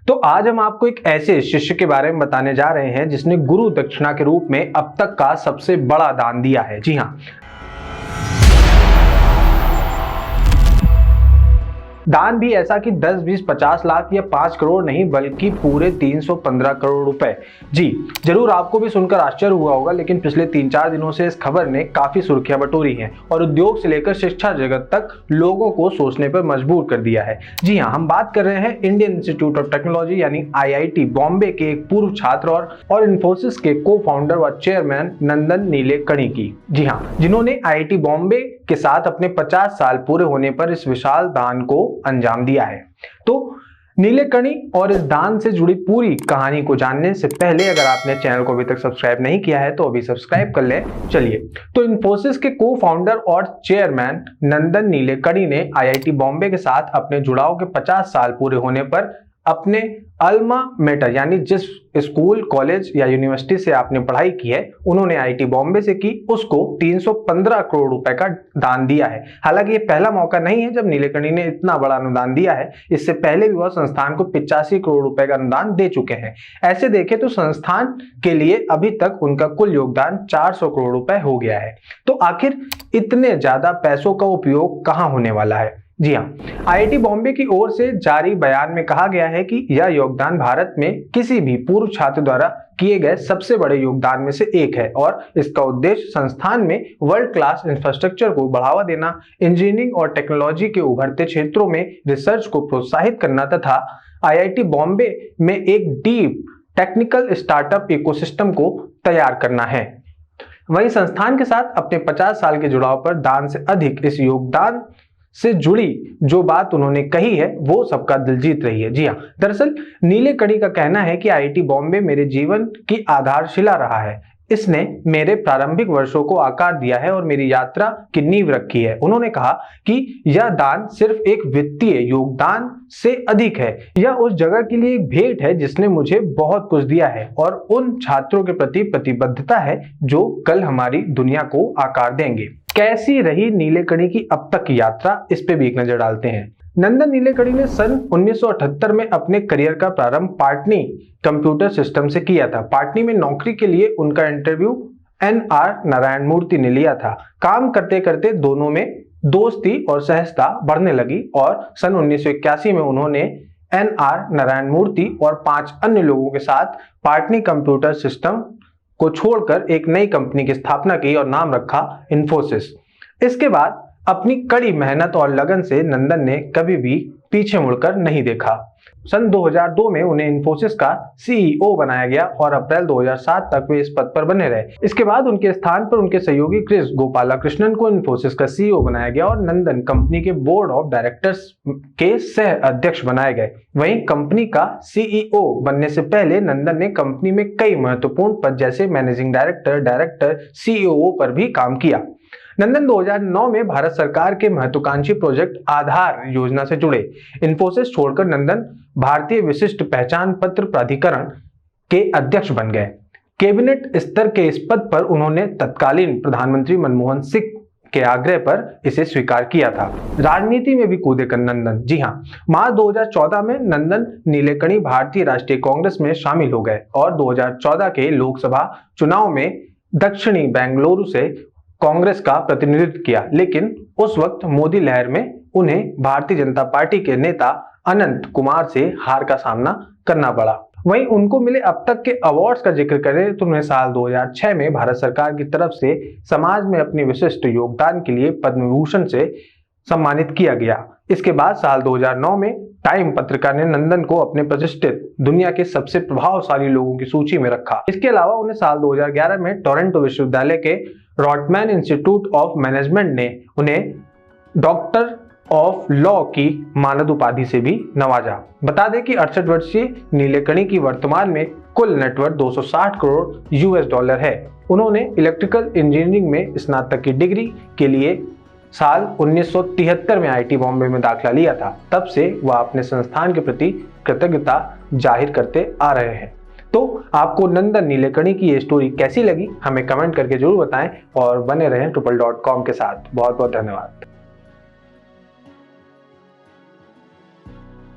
तो आज हम आपको एक ऐसे शिष्य के बारे में बताने जा रहे हैं जिसने गुरु दक्षिणा के रूप में अब तक का सबसे बड़ा दान दिया है। जी हाँ, दान भी ऐसा कि 10, 20, 50 लाख या 5 करोड़ नहीं बल्कि पूरे 315 करोड़ रुपए। जी जरूर आपको भी सुनकर आश्चर्य हुआ होगा, लेकिन पिछले 3-4 दिनों से इस खबर ने काफी सुर्खियां बटोरी हैं और उद्योग से लेकर शिक्षा जगत तक लोगों को सोचने पर मजबूर कर दिया है। जी हाँ, हम बात कर रहे हैं इंडियन इंस्टीट्यूट ऑफ टेक्नोलॉजी यानी IIT बॉम्बे के एक पूर्व छात्र और इन्फोसिस के को फाउंडर व चेयरमैन नंदन नीलेकणी की। जी हाँ, जिन्होंने IIT बॉम्बे के साथ अपने 50 साल पूरे होने पर इस विशाल दान को अंजाम दिया है। तो नीलेकणी और इस दान से जुड़ी पूरी कहानी को जानने से पहले अगर आपने चैनल को अभी तक सब्सक्राइब नहीं किया है तो अभी सब्सक्राइब कर लें। चलिए, तो इन्फोसिस के को फाउंडर और चेयरमैन नंदन नीलेकणी ने IIT बॉम्बे के साथ अपने जुड़ाव के 50 साल पूरे होने पर अपने अल्मा मेटर यानी जिस स्कूल, कॉलेज या यूनिवर्सिटी से आपने पढ़ाई की है उन्होंने IIT बॉम्बे से की, उसको 315 करोड़ रुपए का दान दिया है। हालांकि ये पहला मौका नहीं है जब नीलेकणी ने इतना बड़ा अनुदान दिया है। इससे पहले भी वह संस्थान को 85 करोड़ रुपए का अनुदान दे चुके हैं। ऐसे देखें तो संस्थान के लिए अभी तक उनका कुल योगदान 400 करोड़ रुपए हो गया है। तो आखिर इतने ज्यादा पैसों का उपयोग कहां होने वाला है? जी हाँ, IIT बॉम्बे की ओर से जारी बयान में कहा गया है कि यह योगदान भारत में किसी भी पूर्व छात्र द्वारा किए गए सबसे बड़े योगदान में से एक है और इसका उद्देश्य संस्थान में वर्ल्ड क्लास इंफ्रास्ट्रक्चर को बढ़ावा देना, इंजीनियरिंग और टेक्नोलॉजी के उभरते क्षेत्रों में रिसर्च को प्रोत्साहित करना तथा IIT बॉम्बे में एक डीप टेक्निकल स्टार्टअप इकोसिस्टम को तैयार करना है। वहीं संस्थान के साथ अपने 50 साल के जुड़ाव पर दान से अधिक इस योगदान से जुड़ी जो बात उन्होंने कही है वो सबका दिल जीत रही है। जी हाँ, दरअसल नीलेकणी का कहना है कि IIT बॉम्बे मेरे जीवन की आधारशिला रहा है। इसने मेरे प्रारंभिक वर्षों को आकार दिया है और मेरी यात्रा की नींव रखी है। उन्होंने कहा कि यह दान सिर्फ एक वित्तीय योगदान से अधिक है, यह उस जगह के लिए एक भेंट है जिसने मुझे बहुत कुछ दिया है और उन छात्रों के प्रति प्रतिबद्धता है जो कल हमारी दुनिया को आकार देंगे। कैसी रही नीलेकणी की अब तक की यात्रा, इस पे भी एक नजर डालते हैं। नंदन नीलेकणी ने सन 1978 में अपने करियर का प्रारंभ पाटनी कंप्यूटर सिस्टम से किया था। पाटनी में नौकरी के लिए उनका इंटरव्यू NR नारायण मूर्ति ने लिया था। काम करते करते दोनों में दोस्ती और सहजता बढ़ने लगी और सन 1981 में उन्होंने NR नारायण मूर्ति और 5 अन्य लोगों के साथ पाटनी कंप्यूटर सिस्टम को छोड़कर एक नई कंपनी की स्थापना की और नाम रखा इन्फोसिस। इसके बाद अपनी कड़ी मेहनत और लगन से नंदन ने कभी भी पीछे मुड़कर नहीं देखा। सन 2002 में उन्हें इन्फोसिस का CEO बनाया गया और अप्रैल 2007 तक वे इस पद पर बने रहे। इसके बाद उनके स्थान पर उनके सहयोगी क्रिस गोपालाकृष्णन को इन्फोसिस का CEO बनाया गया और नंदन कंपनी के बोर्ड ऑफ डायरेक्टर्स के सह अध्यक्ष बनाए गए। वहीं कंपनी का CEO बनने से पहले नंदन ने कंपनी में कई महत्वपूर्ण पद जैसे मैनेजिंग डायरेक्टर, COO पर भी काम किया। नंदन 2009 में भारत सरकार के महत्वाकांक्षी प्रोजेक्ट आधार योजना से जुड़े। इन्फोसिस छोड़कर नंदन भारतीय विशिष्ट पहचान पत्र प्राधिकरण के अध्यक्ष बन गए। कैबिनेट स्तर के इस पद पर उन्होंने तत्कालीन प्रधानमंत्री मनमोहन सिंह के आग्रह पर इसे स्वीकार किया था। राजनीति में भी कूदे कर नंदन। जी हाँ, मार्च 2014 में नंदन नीलेकणी भारतीय राष्ट्रीय कांग्रेस में शामिल हो गए और 2014 के लोकसभा चुनाव में दक्षिणी बेंगलुरु से कांग्रेस का प्रतिनिधित्व किया, लेकिन उस वक्त मोदी लहर में उन्हें भारतीय जनता पार्टी के नेता अनंत कुमार से हार का सामना करना पड़ा। वहीं उनको मिले अब तक के अवार्ड्स का जिक्र करें तो उन्हें साल 2006 में भारत सरकार की तरफ से समाज में अपने विशिष्ट योगदान के लिए पद्म विभूषण से सम्मानित किया गया। इसके बाद साल 2009 में टाइम पत्रिका ने नंदन को अपने प्रतिष्ठित दुनिया के सबसे प्रभावशाली लोगों की सूची में रखा। इसके अलावा उन्हें साल 2011 में टोरंटो विश्वविद्यालय के रॉटमैन इंस्टीट्यूट ऑफ मैनेजमेंट ने उन्हें डॉक्टर ऑफ लॉ की मानद उपाधि से भी नवाजा। बता दें कि 68 वर्षीय नीलेकणी की वर्तमान में कुल नेटवर्थ 260 करोड़ US$ है। उन्होंने इलेक्ट्रिकल इंजीनियरिंग में स्नातक की डिग्री के लिए साल 1973 में IIT बॉम्बे में दाखिला लिया था। तब से वह अपने संस्थान के प्रति कृतज्ञता जाहिर करते आ रहे हैं। तो आपको नंदन नीलेकणी की ये स्टोरी कैसी लगी हमें कमेंट करके जरूर बताएं और बने रहें TRIPLE.com के साथ। बहुत बहुत धन्यवाद।